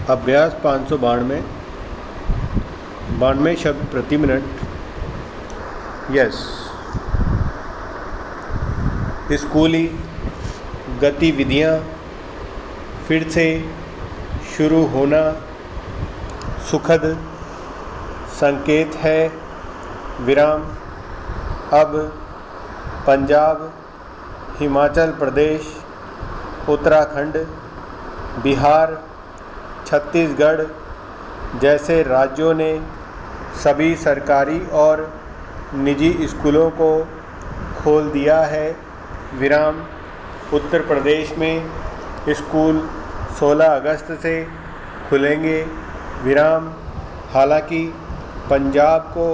अभ्यास 592 92 शब्द प्रति मिनट। यस। स्कूली गतिविधियाँ फिर से शुरू होना सुखद संकेत है। विराम। अब पंजाब, हिमाचल प्रदेश, उत्तराखंड, बिहार, छत्तीसगढ़ जैसे राज्यों ने सभी सरकारी और निजी स्कूलों को खोल दिया है। विराम। उत्तर प्रदेश में स्कूल 16 अगस्त से खुलेंगे। विराम। हालांकि पंजाब को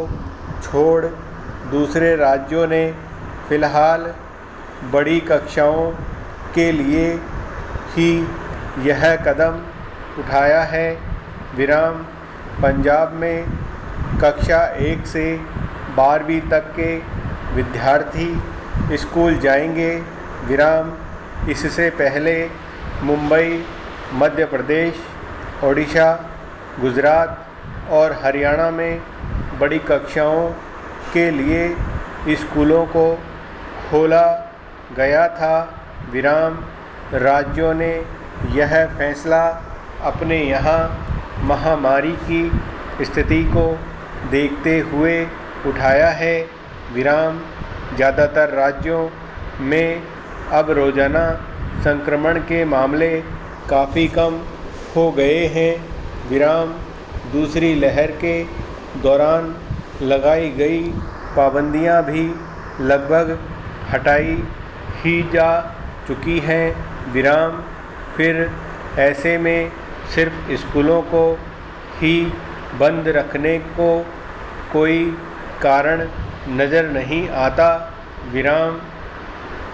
छोड़ दूसरे राज्यों ने फ़िलहाल बड़ी कक्षाओं के लिए ही यह कदम उठाया है। विराम। पंजाब में कक्षा 1 से 12वीं तक के विद्यार्थी स्कूल जाएंगे। विराम। इससे पहले मुंबई, मध्य प्रदेश, ओडिशा, गुजरात और हरियाणा में बड़ी कक्षाओं के लिए स्कूलों को खोला गया था। विराम। राज्यों ने यह फैसला अपने यहाँ महामारी की स्थिति को देखते हुए उठाया है। विराम। ज़्यादातर राज्यों में अब रोज़ाना संक्रमण के मामले काफ़ी कम हो गए हैं। विराम। दूसरी लहर के दौरान लगाई गई पाबंदियां भी लगभग हटाई ही जा चुकी हैं। विराम। फिर ऐसे में सिर्फ स्कूलों को ही बंद रखने को कोई कारण नज़र नहीं आता। विराम।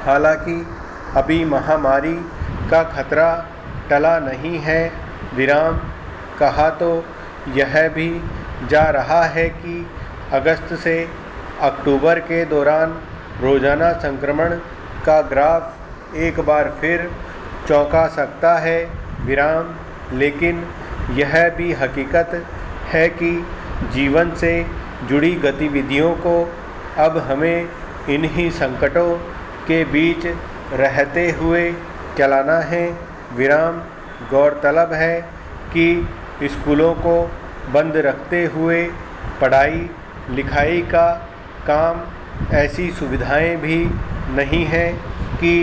हालांकि अभी महामारी का खतरा टला नहीं है। विराम। कहा तो यह भी जा रहा है कि अगस्त से अक्टूबर के दौरान रोज़ाना संक्रमण का ग्राफ एक बार फिर चौंका सकता है। विराम। लेकिन यह भी हकीकत है कि जीवन से जुड़ी गतिविधियों को अब हमें इन्हीं संकटों के बीच रहते हुए चलाना है। विराम। गौरतलब है कि स्कूलों को बंद रखते हुए पढ़ाई लिखाई का काम ऐसी सुविधाएं भी नहीं हैं कि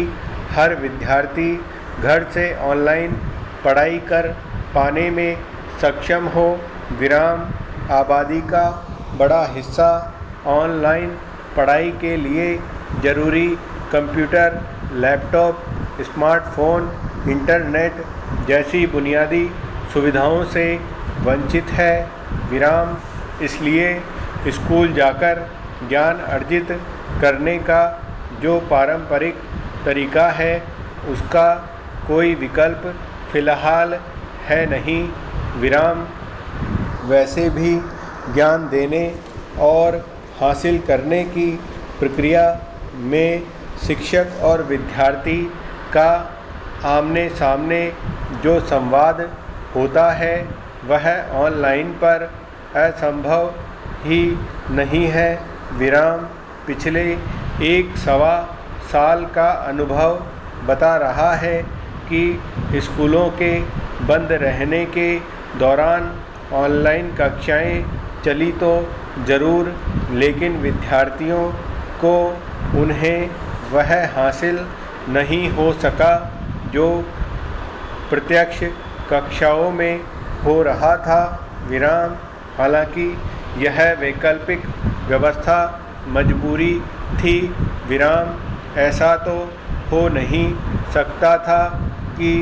हर विद्यार्थी घर से ऑनलाइन पढ़ाई कर पाने में सक्षम हो। विराम। आबादी का बड़ा हिस्सा ऑनलाइन पढ़ाई के लिए ज़रूरी कंप्यूटर, लैपटॉप, स्मार्टफ़ोन, इंटरनेट जैसी बुनियादी सुविधाओं से वंचित है। विराम। इसलिए स्कूल जाकर ज्ञान अर्जित करने का जो पारंपरिक तरीका है उसका कोई विकल्प फ़िलहाल है नहीं। विराम। वैसे भी ज्ञान देने और हासिल करने की प्रक्रिया में शिक्षक और विद्यार्थी का आमने सामने जो संवाद होता है वह ऑनलाइन पर असंभव ही नहीं है। विराम। पिछले 1 साल का अनुभव बता रहा है कि स्कूलों के बंद रहने के दौरान ऑनलाइन कक्षाएं चली तो ज़रूर, लेकिन विद्यार्थियों को उन्हें वह हासिल नहीं हो सका जो प्रत्यक्ष कक्षाओं में हो रहा था। विराम। हालांकि यह वैकल्पिक व्यवस्था मजबूरी थी। विराम। ऐसा तो हो नहीं सकता था कि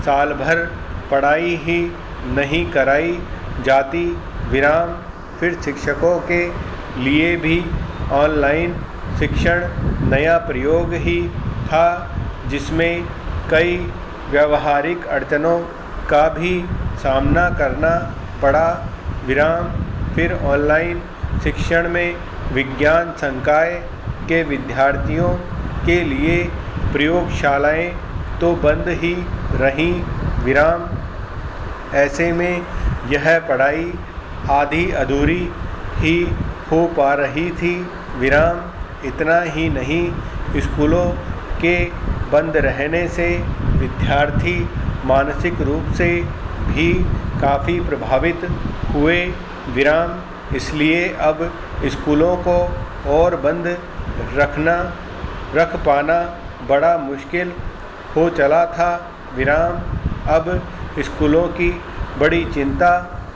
साल भर पढ़ाई ही नहीं कराई जाती। विराम। फिर शिक्षकों के लिए भी ऑनलाइन शिक्षण नया प्रयोग ही था जिसमें कई व्यावहारिक अड़चनों का भी सामना करना पड़ा। विराम। फिर ऑनलाइन शिक्षण में विज्ञान संकाय के विद्यार्थियों के लिए प्रयोगशालाएं तो बंद ही रहीं। विराम। ऐसे में यह पढ़ाई आधी अधूरी ही हो पा रही थी। विराम। इतना ही नहीं, स्कूलों के बंद रहने से विद्यार्थी मानसिक रूप से भी काफ़ी प्रभावित हुए। विराम। इसलिए अब स्कूलों को और बंद रख पाना बड़ा मुश्किल हो चला था। विराम। अब स्कूलों की बड़ी चिंता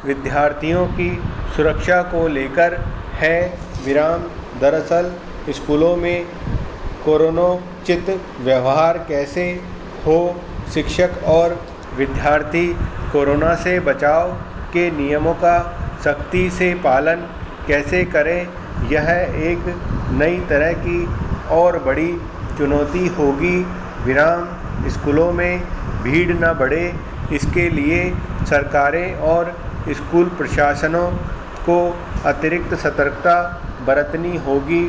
विद्यार्थियों की सुरक्षा को लेकर है। विराम। दरअसल स्कूलों में कोरोनोचित व्यवहार कैसे हो, शिक्षक और विद्यार्थी कोरोना से बचाव के नियमों का सख्ती से पालन कैसे करें, यह एक नई तरह की और बड़ी चुनौती होगी। विराम। स्कूलों में भीड़ न बढ़े, इसके लिए सरकारें और स्कूल प्रशासनों को अतिरिक्त सतर्कता बरतनी होगी।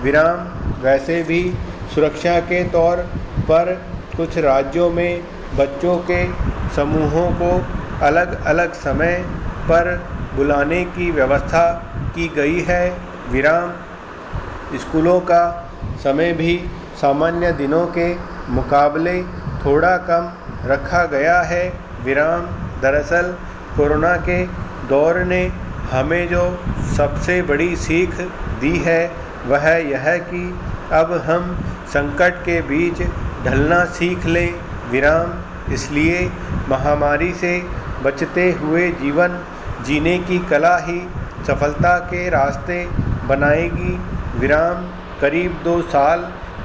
विराम। वैसे भी सुरक्षा के तौर पर कुछ राज्यों में बच्चों के समूहों को अलग अलग समय पर बुलाने की व्यवस्था की गई है। विराम। स्कूलों का समय भी सामान्य दिनों के मुकाबले थोड़ा कम रखा गया है। विराम। दरअसल कोरोना के दौर ने हमें जो सबसे बड़ी सीख दी है वह यह कि अब हम संकट के बीच ढलना सीख लें। विराम। इसलिए महामारी से बचते हुए जीवन जीने की कला ही सफलता के रास्ते बनाएगी। विराम। करीब 2 साल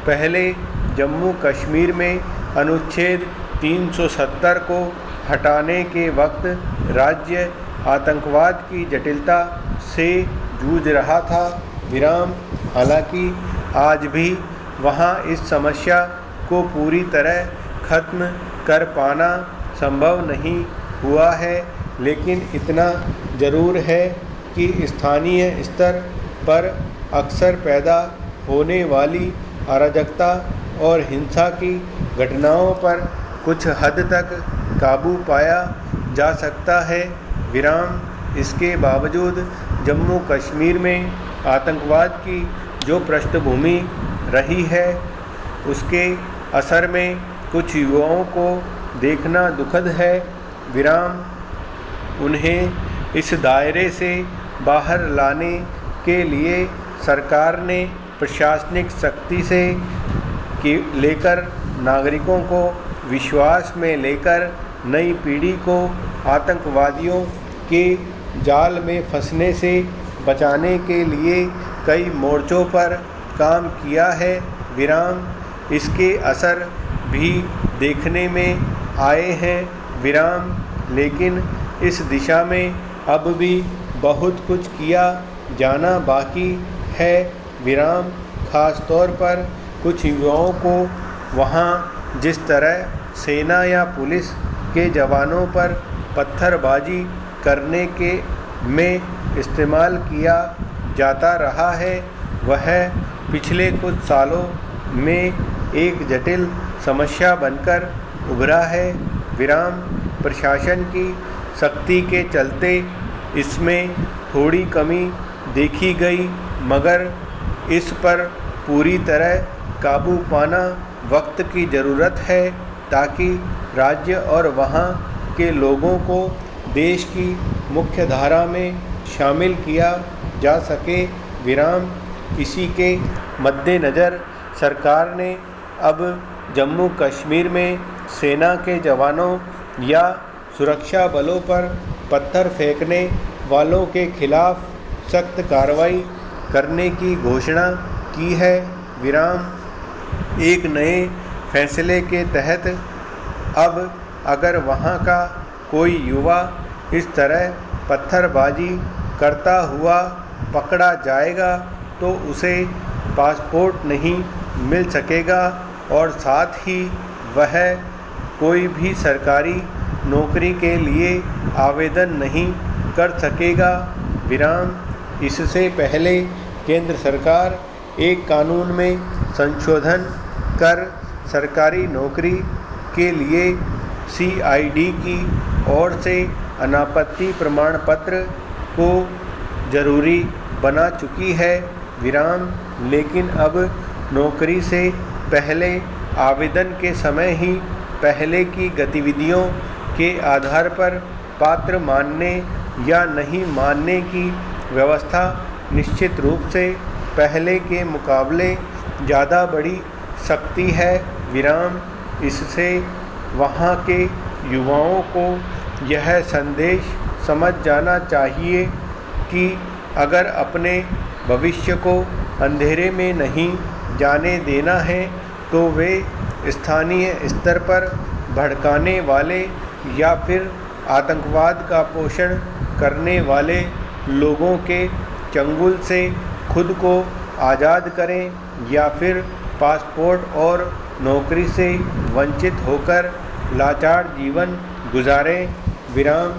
पहले जम्मू कश्मीर में अनुच्छेद 370 को हटाने के वक्त राज्य आतंकवाद की जटिलता से जूझ रहा था। विराम। हालांकि आज भी वहां इस समस्या को पूरी तरह खत्म कर पाना संभव नहीं हुआ है, लेकिन इतना ज़रूर है कि स्थानीय स्तर पर अक्सर पैदा होने वाली अराजकता और हिंसा की घटनाओं पर कुछ हद तक काबू पाया जा सकता है। विराम। इसके बावजूद जम्मू कश्मीर में आतंकवाद की जो पृष्ठभूमि रही है उसके असर में कुछ युवाओं को देखना दुखद है। विराम। उन्हें इस दायरे से बाहर लाने के लिए सरकार ने प्रशासनिक सख्ती से लेकर नागरिकों को विश्वास में लेकर नई पीढ़ी को आतंकवादियों के जाल में फंसने से बचाने के लिए कई मोर्चों पर काम किया है। विराम। इसके असर भी देखने में आए हैं। विराम। लेकिन इस दिशा में अब भी बहुत कुछ किया जाना बाकी है। विराम। खास तौर पर कुछ युवाओं को वहाँ जिस तरह सेना या पुलिस के जवानों पर पत्थरबाजी करने के में इस्तेमाल किया जाता रहा है वह पिछले कुछ सालों में एक जटिल समस्या बनकर उभरा है। विराम। प्रशासन की सख्ती के चलते इसमें थोड़ी कमी देखी गई, मगर इस पर पूरी तरह काबू पाना वक्त की ज़रूरत है ताकि राज्य और वहाँ के लोगों को देश की मुख्य धारा में शामिल किया जा सके। विराम। इसी के मद्देनज़र सरकार ने अब जम्मू कश्मीर में सेना के जवानों या सुरक्षा बलों पर पत्थर फेंकने वालों के खिलाफ सख्त कार्रवाई करने की घोषणा की है। विराम। एक नए फैसले के तहत अब अगर वहां का कोई युवा इस तरह पत्थरबाजी करता हुआ पकड़ा जाएगा तो उसे पासपोर्ट नहीं मिल सकेगा और साथ ही वह कोई भी सरकारी नौकरी के लिए आवेदन नहीं कर सकेगा। विराम। इससे पहले केंद्र सरकार एक कानून में संशोधन कर सरकारी नौकरी के लिए CID की ओर से अनापत्ति प्रमाण पत्र को जरूरी बना चुकी है विराम। लेकिन अब नौकरी से पहले आवेदन के समय ही पहले की गतिविधियों के आधार पर पात्र मानने या नहीं मानने की व्यवस्था निश्चित रूप से पहले के मुकाबले ज़्यादा बढ़ी सकती है विराम। इससे वहाँ के युवाओं को यह संदेश समझ जाना चाहिए कि अगर अपने भविष्य को अंधेरे में नहीं जाने देना है तो वे स्थानीय स्तर पर भड़काने वाले या फिर आतंकवाद का पोषण करने वाले लोगों के चंगुल से खुद को आज़ाद करें या फिर पासपोर्ट और नौकरी से वंचित होकर लाचार जीवन गुजारें विराम।